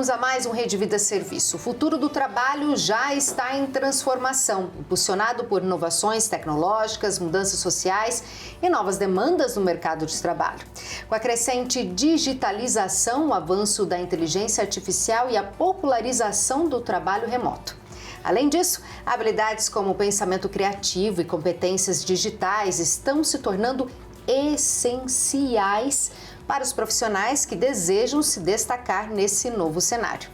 Vamos a mais um Rede Vida Serviço. O futuro do trabalho já está em transformação, impulsionado por inovações tecnológicas, mudanças sociais e novas demandas no mercado de trabalho. Com a crescente digitalização, o avanço da inteligência artificial e a popularização do trabalho remoto. Além disso, habilidades como pensamento criativo e competências digitais estão se tornando essenciais para os profissionais que desejam se destacar nesse novo cenário.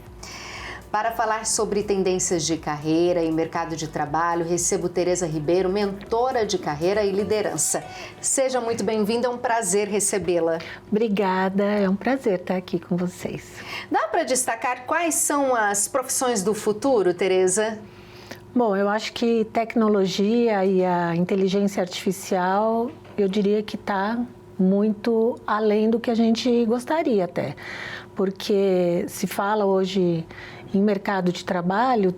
Para falar sobre tendências de carreira e mercado de trabalho, recebo Tereza Ribeiro, mentora de carreira e liderança. Seja muito bem-vinda, é um prazer recebê-la. Obrigada, é um prazer estar aqui com vocês. Dá para destacar quais são as profissões do futuro, Tereza? Bom, eu acho que tecnologia e a inteligência artificial, eu diria que está muito além do que a gente gostaria até, porque se fala hoje em mercado de trabalho,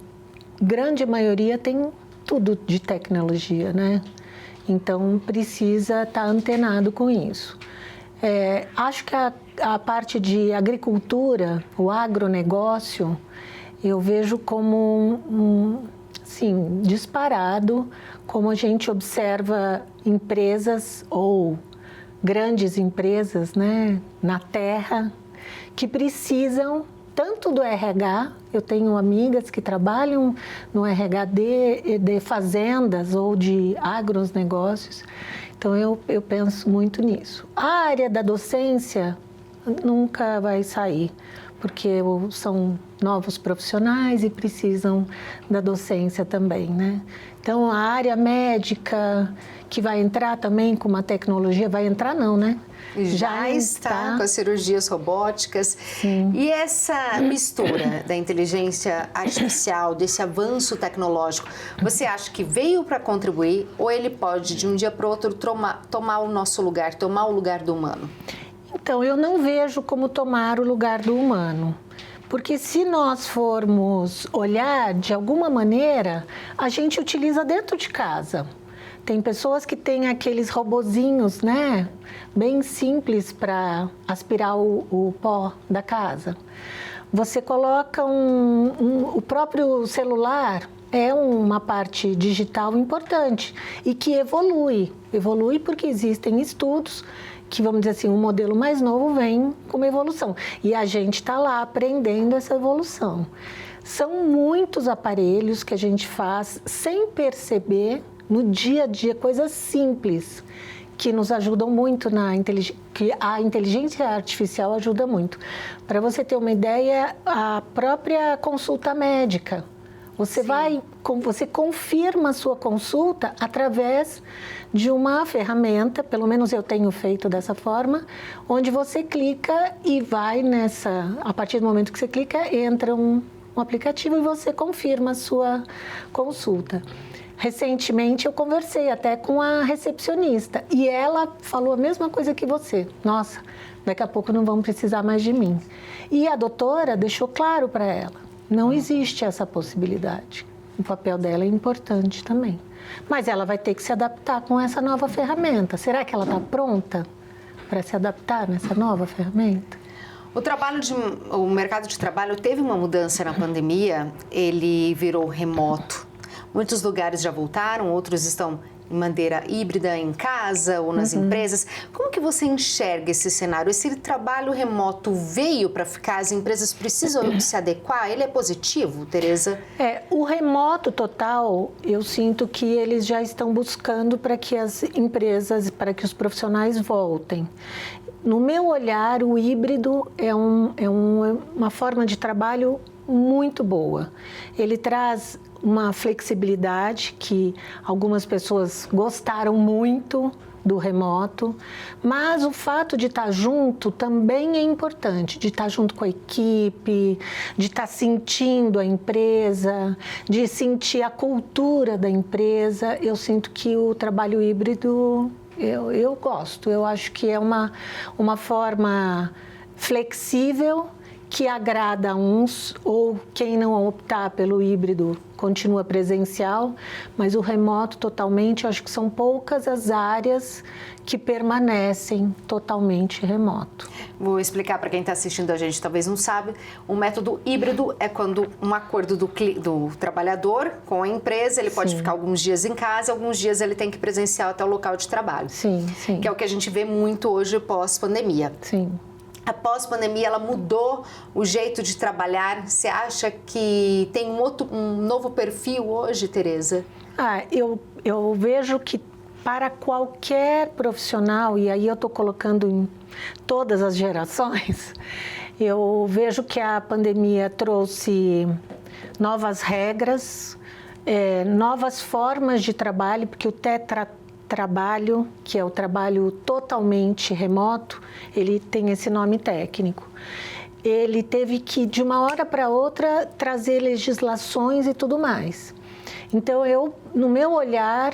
grande maioria tem tudo de tecnologia, né? Então precisa estar antenado com isso. Acho que a parte de agricultura, o agronegócio, eu vejo como sim, disparado, como a gente observa empresas ou grandes empresas, né, na terra, que precisam tanto do RH, eu tenho amigas que trabalham no RH de fazendas ou de agronegócios, então eu penso muito nisso. A área da docência nunca vai sair, porque são novos profissionais e precisam da docência também, né? Então, a área médica, que vai entrar também com uma tecnologia, vai entrar não, né? Já está com as cirurgias robóticas. Sim. E essa mistura da inteligência artificial, desse avanço tecnológico, você acha que veio para contribuir ou ele pode, de um dia para o outro, tomar o nosso lugar, tomar o lugar do humano? Então, eu não vejo como tomar o lugar do humano. Porque se nós formos olhar, de alguma maneira, a gente utiliza dentro de casa. Tem pessoas que têm aqueles robozinhos, né? Bem simples para aspirar o pó da casa. Você coloca o próprio celular, é uma parte digital importante e que evolui. Evolui porque existem estudos que, vamos dizer assim, um modelo mais novo vem com uma evolução. E a gente está lá aprendendo essa evolução. São muitos aparelhos que a gente faz sem perceber, no dia a dia, coisas simples, que nos ajudam muito que a inteligência artificial ajuda muito. Para você ter uma ideia, a própria consulta médica. Você confirma a sua consulta através de uma ferramenta, pelo menos eu tenho feito dessa forma, onde você clica e vai a partir do momento que você clica, entra um aplicativo e você confirma a sua consulta. Recentemente eu conversei até com a recepcionista e ela falou a mesma coisa que você. Nossa, daqui a pouco não vão precisar mais de mim. E a doutora deixou claro para ela. Não existe essa possibilidade. O papel dela é importante também. Mas ela vai ter que se adaptar com essa nova ferramenta. Será que ela está pronta para se adaptar nessa nova ferramenta? O mercado de trabalho teve uma mudança na pandemia, ele virou remoto. Muitos lugares já voltaram, outros estão em maneira híbrida em casa ou nas empresas. Como que você enxerga esse cenário? Esse trabalho remoto veio para ficar? As empresas precisam se adequar? Ele é positivo, Tereza? O remoto total, eu sinto que eles já estão buscando para que as empresas, para que os profissionais voltem. No meu olhar, o híbrido é uma forma de trabalho muito boa. Ele traz uma flexibilidade que algumas pessoas gostaram muito do remoto, mas o fato de estar junto também é importante, de estar junto com a equipe, de estar sentindo a empresa, de sentir a cultura da empresa. Eu sinto que o trabalho híbrido, eu gosto, eu acho que é uma forma flexível que agrada a uns, ou quem não optar pelo híbrido continua presencial, mas o remoto totalmente, eu acho que são poucas as áreas que permanecem totalmente remoto. Vou explicar para quem está assistindo a gente, talvez não sabe, o método híbrido é quando um acordo do trabalhador com a empresa, ele pode ficar alguns dias em casa, alguns dias ele tem que ir presencial até o local de trabalho. Sim. Que é o que a gente vê muito hoje pós-pandemia. Sim. A pós-pandemia, ela mudou o jeito de trabalhar? Você acha que tem um novo perfil hoje, Tereza? Eu vejo que para qualquer profissional, e aí eu estou colocando em todas as gerações, eu vejo que a pandemia trouxe novas regras, novas formas de trabalho, porque o tetratrabalho, que é o trabalho totalmente remoto, ele tem esse nome técnico. Ele teve que, de uma hora para outra, trazer legislações e tudo mais. Então, no meu olhar,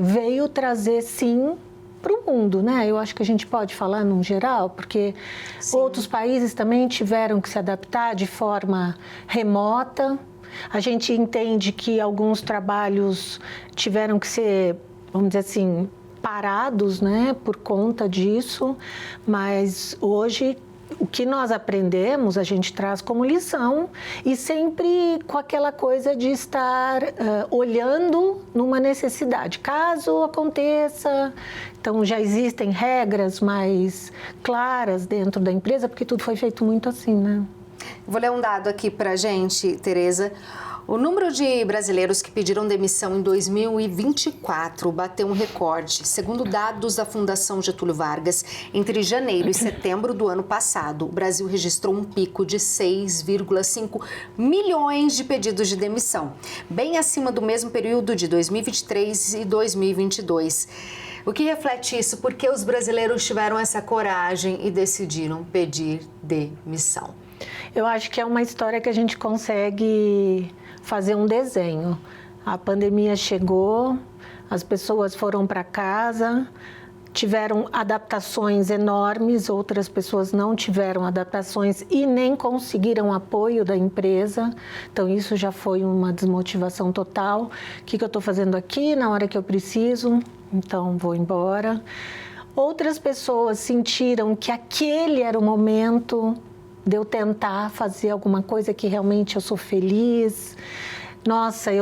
veio trazer, sim, para o mundo, né? Eu acho que a gente pode falar num geral, porque outros países também tiveram que se adaptar de forma remota. A gente entende que alguns trabalhos tiveram que ser, vamos dizer assim, parados, né, por conta disso, mas hoje o que nós aprendemos, a gente traz como lição e sempre com aquela coisa de estar olhando numa necessidade. Caso aconteça, então já existem regras mais claras dentro da empresa, porque tudo foi feito muito assim, né? Vou ler um dado aqui pra gente, Tereza. O número de brasileiros que pediram demissão em 2024 bateu um recorde. Segundo dados da Fundação Getúlio Vargas, entre janeiro e setembro do ano passado, o Brasil registrou um pico de 6,5 milhões de pedidos de demissão, bem acima do mesmo período de 2023 e 2022. O que reflete isso? Por que os brasileiros tiveram essa coragem e decidiram pedir demissão? Eu acho que é uma história que a gente consegue fazer um desenho. A pandemia chegou, as pessoas foram para casa, tiveram adaptações enormes, outras pessoas não tiveram adaptações e nem conseguiram apoio da empresa. Então, isso já foi uma desmotivação total. O que eu estou fazendo aqui na hora que eu preciso? Então, vou embora. Outras pessoas sentiram que aquele era o momento de eu tentar fazer alguma coisa que realmente eu sou feliz. Nossa,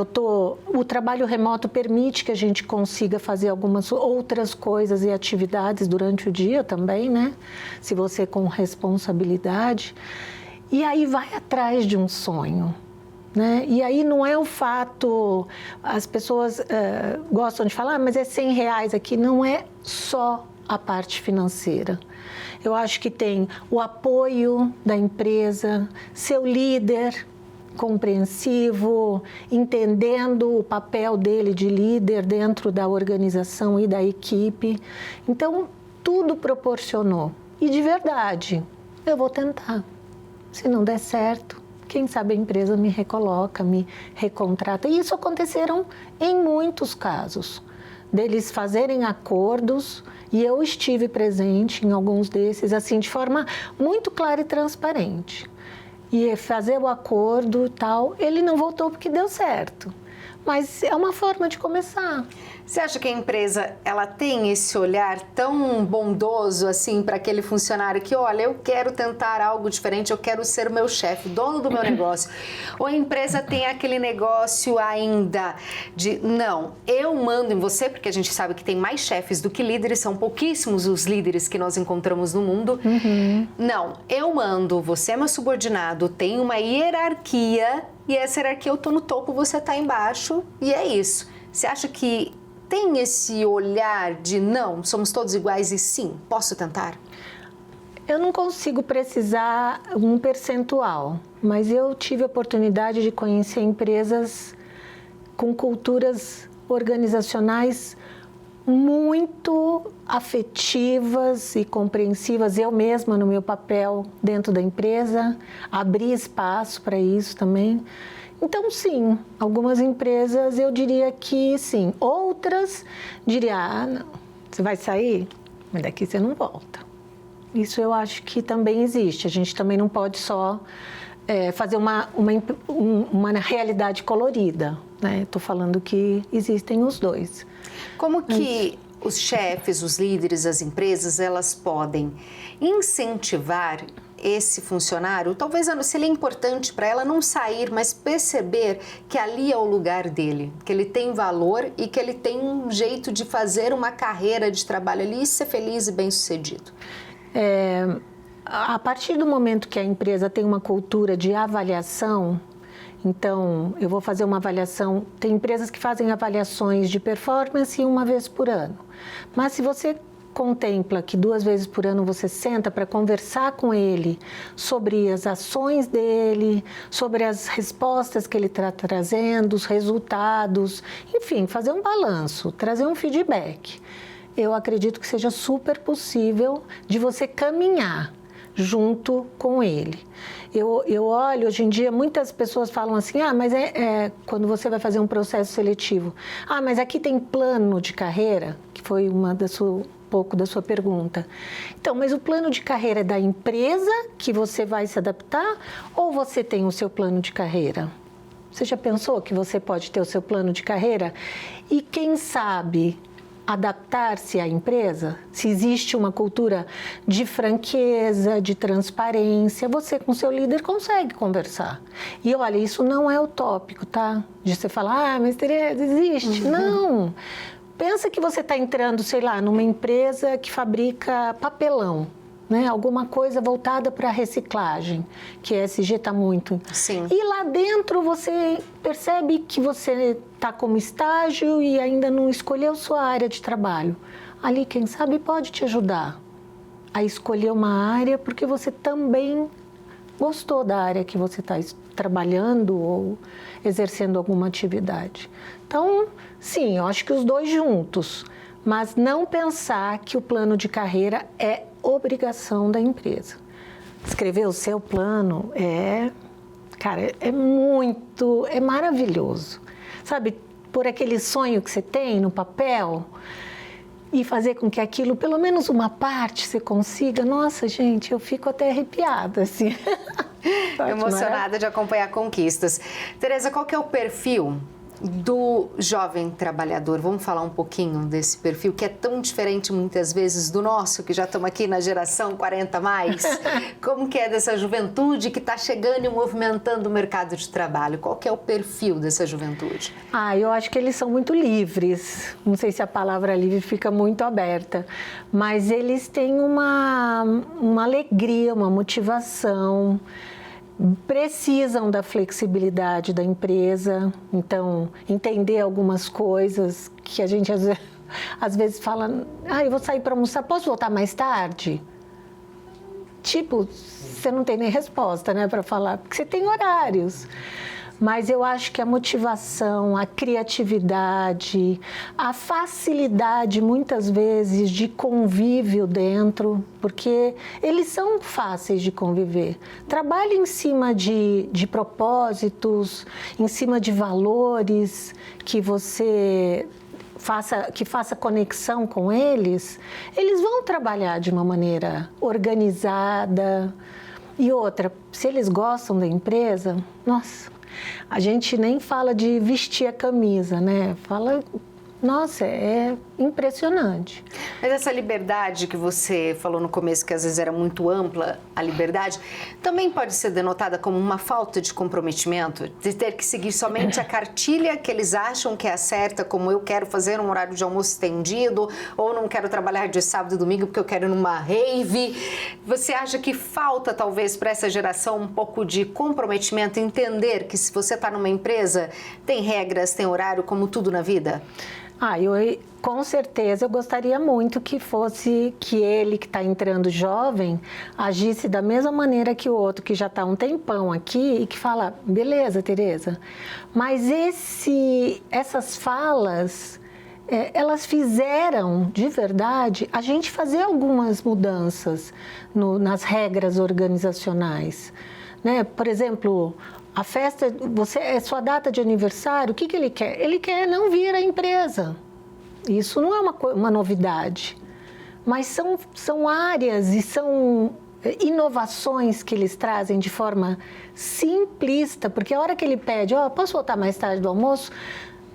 o trabalho remoto permite que a gente consiga fazer algumas outras coisas e atividades durante o dia também, né? Se você com responsabilidade. E aí vai atrás de um sonho, né? E aí não é o fato, as pessoas gostam de falar, mas é R$100 aqui, não é só a parte financeira. Eu acho que tem o apoio da empresa, seu líder compreensivo, entendendo o papel dele de líder dentro da organização e da equipe. Então, tudo proporcionou. E de verdade, eu vou tentar. Se não der certo, quem sabe a empresa me recoloca, me recontrata. E isso aconteceram em muitos casos, deles fazerem acordos. E eu estive presente em alguns desses, assim, de forma muito clara e transparente. E fazer o acordo e tal, ele não voltou porque deu certo. Mas é uma forma de começar. Você acha que a empresa, ela tem esse olhar tão bondoso, assim, para aquele funcionário que, olha, eu quero tentar algo diferente, eu quero ser o meu chefe, dono do meu negócio? Ou a empresa tem aquele negócio ainda de, não, eu mando em você, porque a gente sabe que tem mais chefes do que líderes, são pouquíssimos os líderes que nós encontramos no mundo. Não, eu mando, você é meu subordinado, tem uma hierarquia, e essa hierarquia eu tô no topo, você tá embaixo, e é isso. Você acha que tem esse olhar de não, somos todos iguais e sim, posso tentar? Eu não consigo precisar um percentual, mas eu tive a oportunidade de conhecer empresas com culturas organizacionais muito afetivas e compreensivas. Eu mesma, no meu papel dentro da empresa, abri espaço para isso também. Então, sim, algumas empresas eu diria que sim. Outras diria, não, você vai sair, mas daqui você não volta. Isso eu acho que também existe. A gente também não pode só fazer uma realidade colorida, né? Estou falando que existem os dois. Como que os chefes, os líderes, as empresas, elas podem incentivar esse funcionário, talvez se ele é importante para ela não sair, mas perceber que ali é o lugar dele, que ele tem valor e que ele tem um jeito de fazer uma carreira de trabalho ali e ser feliz e bem-sucedido? A partir do momento que a empresa tem uma cultura de avaliação, então eu vou fazer uma avaliação, tem empresas que fazem avaliações de performance uma vez por ano, mas se você contempla que 2 vezes por ano você senta para conversar com ele sobre as ações dele, sobre as respostas que ele está trazendo, os resultados, enfim, fazer um balanço, trazer um feedback. Eu acredito que seja super possível de você caminhar junto com ele. Eu olho, hoje em dia, muitas pessoas falam assim, mas quando você vai fazer um processo seletivo, mas aqui tem plano de carreira, que foi pouco da sua pergunta. Então, mas o plano de carreira é da empresa que você vai se adaptar ou você tem o seu plano de carreira? Você já pensou que você pode ter o seu plano de carreira? E quem sabe adaptar-se à empresa? Se existe uma cultura de franqueza, de transparência, você com seu líder consegue conversar. E olha, isso não é utópico, tá? De você falar, mas Tereza, existe. Não! Pensa que você está entrando, sei lá, numa empresa que fabrica papelão, né? Alguma coisa voltada para reciclagem, que a ESG está muito. Sim. E lá dentro você percebe que você está como estágio e ainda não escolheu sua área de trabalho. Ali, quem sabe, pode te ajudar a escolher uma área porque você também gostou da área que você está trabalhando ou exercendo alguma atividade. Então, sim, eu acho que os dois juntos, mas não pensar que o plano de carreira é obrigação da empresa. Escrever o seu plano é maravilhoso. Sabe, por aquele sonho que você tem no papel e fazer com que aquilo, pelo menos uma parte, você consiga. Nossa, gente, eu fico até arrepiada, assim. Emocionada de acompanhar conquistas. Tereza, qual que é o perfil do jovem trabalhador? Vamos falar um pouquinho desse perfil que é tão diferente muitas vezes do nosso, que já estamos aqui na geração 40 mais. Como que é dessa juventude que está chegando e movimentando o mercado de trabalho? Qual que é o perfil dessa juventude? Eu acho que eles são muito livres. Não sei se a palavra livre fica muito aberta, mas eles têm uma alegria, uma motivação, precisam da flexibilidade da empresa, então entender algumas coisas que a gente às vezes fala, eu vou sair para almoçar, posso voltar mais tarde? Tipo, você não tem nem resposta, né, para falar, porque você tem horários. Mas eu acho que a motivação, a criatividade, a facilidade, muitas vezes, de convívio dentro, porque eles são fáceis de conviver. Trabalhe em cima de propósitos, em cima de valores que você faça conexão com eles, eles vão trabalhar de uma maneira organizada. E outra, se eles gostam da empresa, nossa, a gente nem fala de vestir a camisa, né? Nossa, é impressionante. Mas essa liberdade que você falou no começo, que às vezes era muito ampla, a liberdade, também pode ser denotada como uma falta de comprometimento, de ter que seguir somente a cartilha que eles acham que é a certa, como eu quero fazer um horário de almoço estendido, ou não quero trabalhar de sábado e domingo porque eu quero ir numa rave. Você acha que falta, talvez, para essa geração um pouco de comprometimento, entender que se você está numa empresa, tem regras, tem horário, como tudo na vida? Com certeza, eu gostaria muito que ele que está entrando jovem agisse da mesma maneira que o outro que já está há um tempão aqui e que fala, beleza, Tereza, mas essas falas, elas fizeram, de verdade, a gente fazer algumas mudanças nas regras organizacionais, né? Por exemplo, a festa, é sua data de aniversário, o que ele quer? Ele quer não vir à empresa. Isso não é uma novidade, mas são áreas e são inovações que eles trazem de forma simplista, porque a hora que ele pede, posso voltar mais tarde do almoço?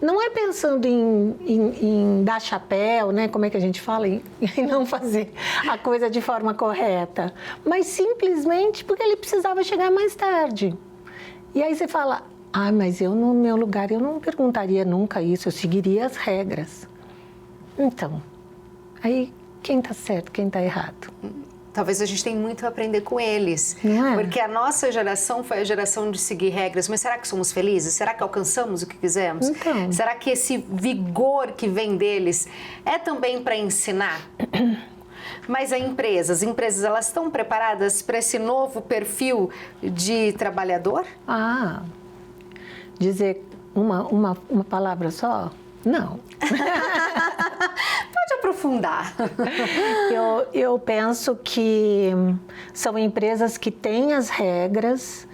Não é pensando em dar chapéu, né? Como é que a gente fala? Em não fazer a coisa de forma correta. Mas simplesmente porque ele precisava chegar mais tarde. E aí você fala, mas eu no meu lugar, eu não perguntaria nunca isso, eu seguiria as regras. Então, aí quem está certo, quem está errado? Talvez a gente tenha muito a aprender com eles, porque a nossa geração foi a geração de seguir regras, mas será que somos felizes? Será que alcançamos o que quisemos? Então. Será que esse vigor que vem deles é também para ensinar? Mas as empresas, elas estão preparadas para esse novo perfil de trabalhador? Dizer uma palavra só? Não. Pode aprofundar. Eu penso que são empresas que têm as regras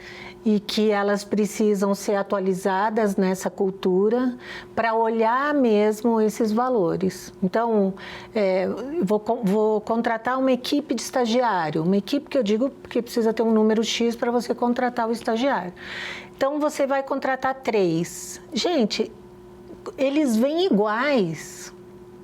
e que elas precisam ser atualizadas nessa cultura para olhar mesmo esses valores. Então, vou contratar uma equipe de estagiário, uma equipe que eu digo que precisa ter um número X para você contratar o estagiário. Então, você vai contratar 3. Gente, eles vêm iguais,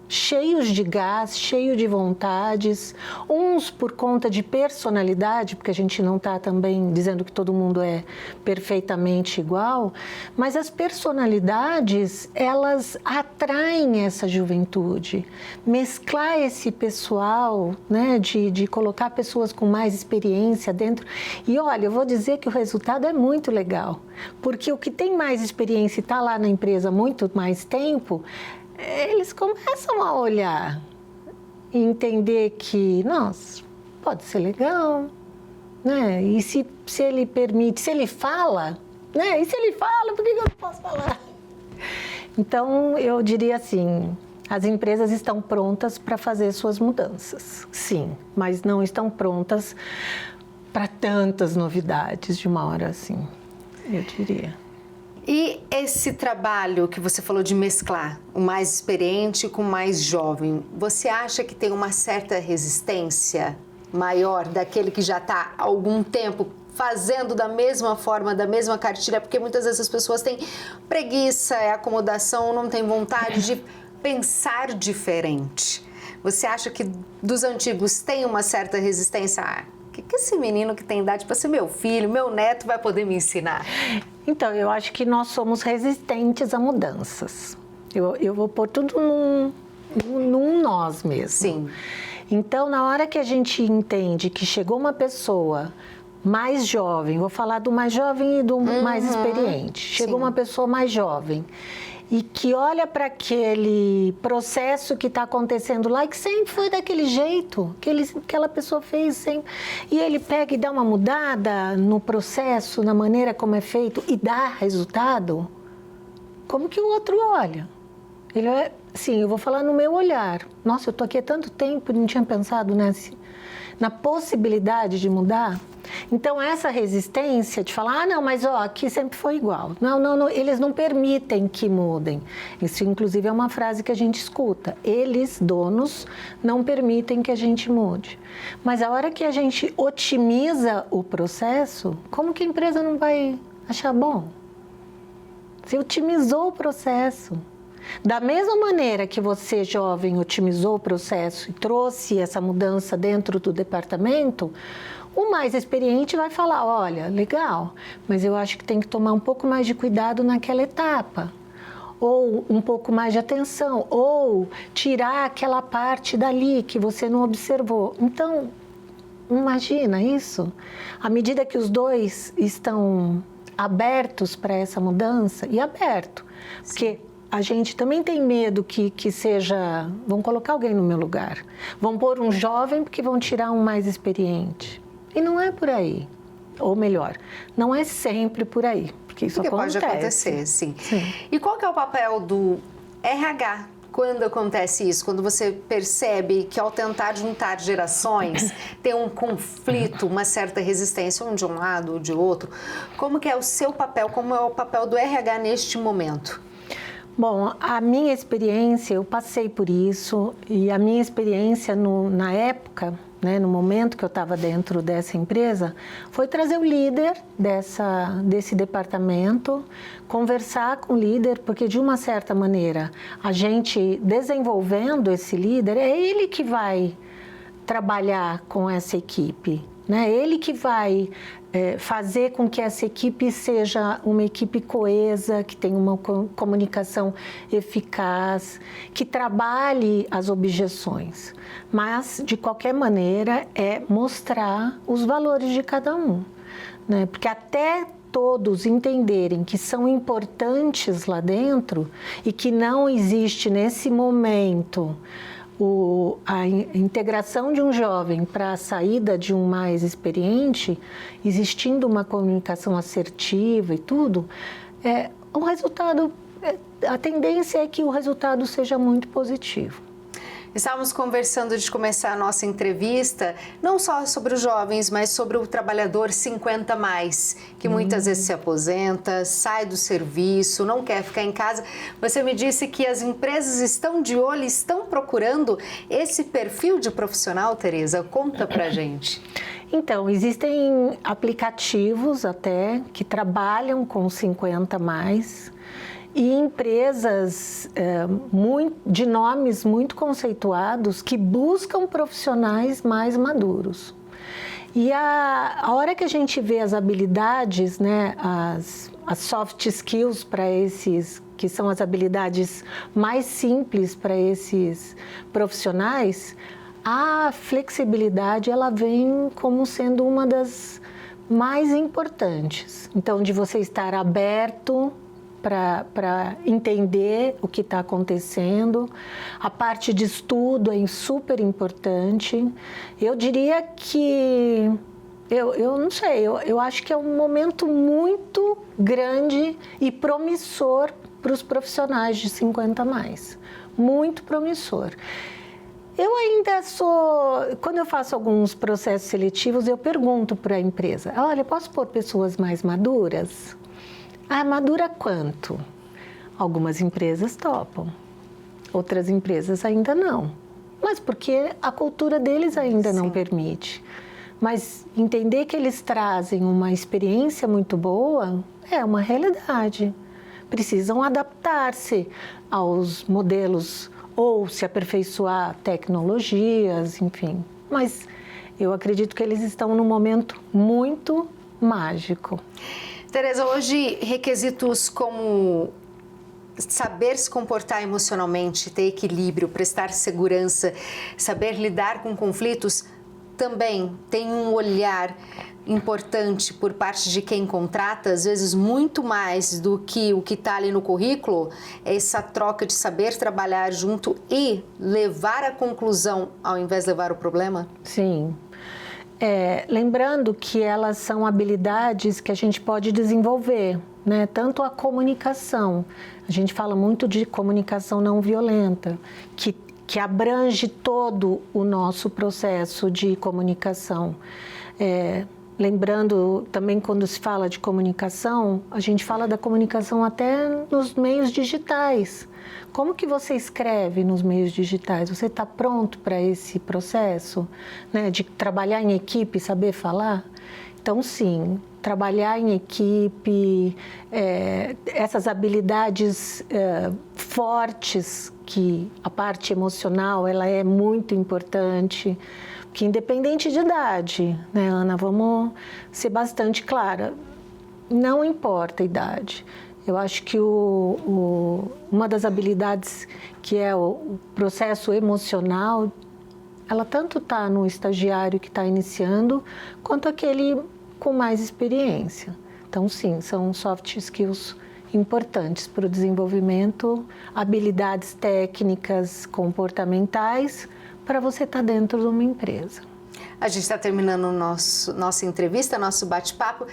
cheios de gás, cheios de vontades, uns por conta de personalidade, porque a gente não está também dizendo que todo mundo é perfeitamente igual, mas as personalidades, elas atraem essa juventude. Mesclar esse pessoal, né, de colocar pessoas com mais experiência dentro. E olha, eu vou dizer que o resultado é muito legal, porque o que tem mais experiência e está lá na empresa há muito mais tempo, eles começam a olhar e entender que, nossa, pode ser legal, né? E se ele permite, se ele fala, né? E se ele fala, por que eu não posso falar? Então, eu diria assim, as empresas estão prontas para fazer suas mudanças, sim, mas não estão prontas para tantas novidades de uma hora assim, eu diria. E esse trabalho que você falou de mesclar o mais experiente com o mais jovem, você acha que tem uma certa resistência maior daquele que já está há algum tempo fazendo da mesma forma, da mesma cartilha? Porque muitas vezes as pessoas têm preguiça, acomodação, não têm vontade de pensar diferente. Você acha que dos antigos tem uma certa resistência? O que esse menino que tem idade para ser meu filho, meu neto, vai poder me ensinar? Então, eu acho que nós somos resistentes a mudanças. Eu vou pôr tudo num nós mesmo. Sim. Então, na hora que a gente entende que chegou uma pessoa mais jovem, vou falar do mais jovem e do mais experiente. Chegou uma pessoa mais jovem e que olha para aquele processo que está acontecendo lá e que sempre foi daquele jeito, que aquela pessoa fez sempre. E ele pega e dá uma mudada no processo, na maneira como é feito e dá resultado, como que o outro olha? Ele é, sim, eu vou falar no meu olhar. Nossa, eu estou aqui há tanto tempo e não tinha pensado na possibilidade de mudar. Então, essa resistência de falar, não, mas aqui sempre foi igual. Não, eles não permitem que mudem. Isso, inclusive, é uma frase que a gente escuta. Eles, donos, não permitem que a gente mude. Mas a hora que a gente otimiza o processo, como que a empresa não vai achar bom? Você otimizou o processo. Da mesma maneira que você, jovem, otimizou o processo e trouxe essa mudança dentro do departamento, o mais experiente vai falar, olha, legal, mas eu acho que tem que tomar um pouco mais de cuidado naquela etapa, ou um pouco mais de atenção, ou tirar aquela parte dali que você não observou. Então, imagina isso. À medida que os dois estão abertos para essa mudança, e aberto, porque a gente também tem medo que seja, vão colocar alguém no meu lugar, vão pôr um jovem porque vão tirar um mais experiente. E não é por aí, ou melhor, não é sempre por aí, porque isso acontece. Pode acontecer, sim. E qual que é o papel do RH quando acontece isso? Quando você percebe que ao tentar juntar gerações, tem um conflito, uma certa resistência, um de um lado ou de outro, como que é o seu papel, como é o papel do RH neste momento? Bom, a minha experiência, eu passei por isso, e a minha experiência na época né, no momento que eu estava dentro dessa empresa, foi trazer o líder desse departamento, conversar com o líder, porque de uma certa maneira, a gente desenvolvendo esse líder, é ele que vai trabalhar com essa equipe, né? Ele que vai fazer com que essa equipe seja uma equipe coesa, que tenha uma comunicação eficaz, que trabalhe as objeções. Mas, de qualquer maneira, é mostrar os valores de cada um, né? Porque até todos entenderem que são importantes lá dentro e que não existe nesse momento a integração de um jovem para a saída de um mais experiente, existindo uma comunicação assertiva e tudo, o resultado, a tendência é que o resultado seja muito positivo. Estávamos conversando de começar a nossa entrevista, não só sobre os jovens, mas sobre o trabalhador 50+, que muitas vezes se aposenta, sai do serviço, não quer ficar em casa. Você me disse que as empresas estão de olho, estão procurando esse perfil de profissional, Tereza? Conta pra gente. Então, existem aplicativos até que trabalham com 50+, e empresas de nomes muito conceituados que buscam profissionais mais maduros. E a hora que a gente vê as habilidades, né, as soft skills para esses, que são as habilidades mais simples para esses profissionais, a flexibilidade ela vem como sendo uma das mais importantes. Então, de você estar aberto para entender o que está acontecendo. A parte de estudo é super importante. Eu diria que, eu não sei, eu acho que é um momento muito grande e promissor para os profissionais de 50+. Muito promissor. Eu ainda quando eu faço alguns processos seletivos, eu pergunto para a empresa, olha, posso pôr pessoas mais maduras? Ah, madura quanto? Algumas empresas topam, outras empresas ainda não. Mas porque a cultura deles ainda não permite. Mas entender que eles trazem uma experiência muito boa é uma realidade. Precisam adaptar-se aos modelos ou se aperfeiçoar tecnologias, enfim. Mas eu acredito que eles estão num momento muito mágico. Tereza, hoje requisitos como saber se comportar emocionalmente, ter equilíbrio, prestar segurança, saber lidar com conflitos, também tem um olhar importante por parte de quem contrata, às vezes muito mais do que o que está ali no currículo, essa troca de saber trabalhar junto e levar a conclusão ao invés de levar o problema? Sim. Lembrando que elas são habilidades que a gente pode desenvolver, né? Tanto a comunicação, a gente fala muito de comunicação não violenta, que abrange todo o nosso processo de comunicação. Lembrando também, quando se fala de comunicação, a gente fala da comunicação até nos meios digitais. Como que você escreve nos meios digitais? Você está pronto para esse processo, né, de trabalhar em equipe, saber falar? Então, sim, trabalhar em equipe, essas habilidades fortes, que a parte emocional ela é muito importante, que independente de idade, né, Ana, vamos ser bastante clara, não importa a idade. Eu acho que uma das habilidades que é o processo emocional, ela tanto está no estagiário que está iniciando, quanto aquele com mais experiência. Então, sim, são soft skills importantes para o desenvolvimento, habilidades técnicas, comportamentais, para você estar dentro de uma empresa. A gente está terminando nossa entrevista, nosso bate-papo.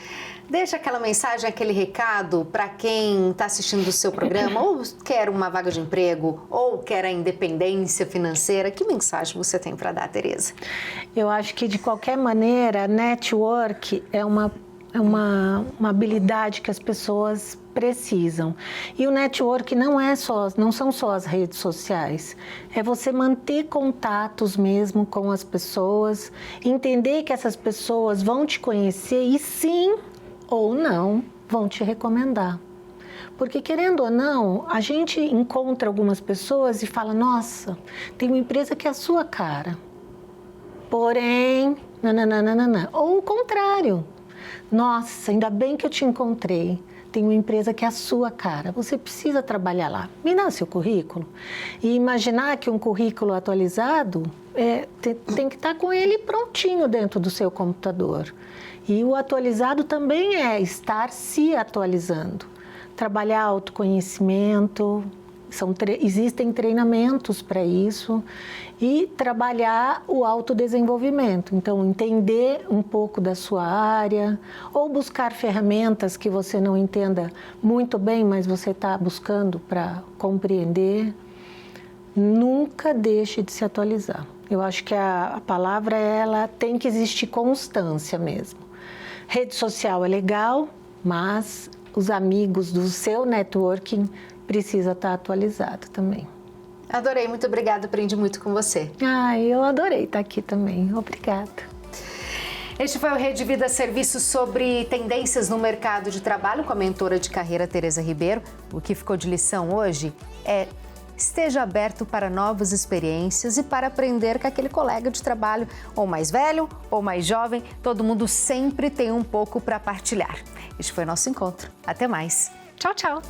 Deixa aquela mensagem, aquele recado para quem está assistindo o seu programa, ou quer uma vaga de emprego, ou quer a independência financeira. Que mensagem você tem para dar, Tereza? Eu acho que, de qualquer maneira, network é uma habilidade que as pessoas precisam. E o network não são só as redes sociais, é você manter contatos mesmo com as pessoas, entender que essas pessoas vão te conhecer e sim ou não vão te recomendar. Porque, querendo ou não, a gente encontra algumas pessoas e fala, nossa, tem uma empresa que é a sua cara. Porém, nananana. Ou o contrário. Nossa, ainda bem que eu te encontrei. Tem uma empresa que é a sua cara. Você precisa trabalhar lá. Me dá seu currículo. E imaginar que um currículo atualizado tem que estar com ele prontinho dentro do seu computador. E o atualizado também é estar se atualizando. Trabalhar autoconhecimento, existem treinamentos para isso, e trabalhar o autodesenvolvimento. Então, entender um pouco da sua área, ou buscar ferramentas que você não entenda muito bem, mas você está buscando para compreender. Nunca deixe de se atualizar. Eu acho que a palavra, ela tem que existir constância mesmo. Rede social é legal, mas os amigos do seu networking precisa estar atualizado também. Adorei, muito obrigada, aprendi muito com você. Eu adorei estar aqui também, obrigada. Este foi o Rede Vida Serviços sobre tendências no mercado de trabalho com a mentora de carreira Tereza Ribeiro. O que ficou de lição hoje é: esteja aberto para novas experiências e para aprender com aquele colega de trabalho, ou mais velho ou mais jovem, todo mundo sempre tem um pouco para partilhar. Este foi o nosso encontro. Até mais. Tchau, tchau.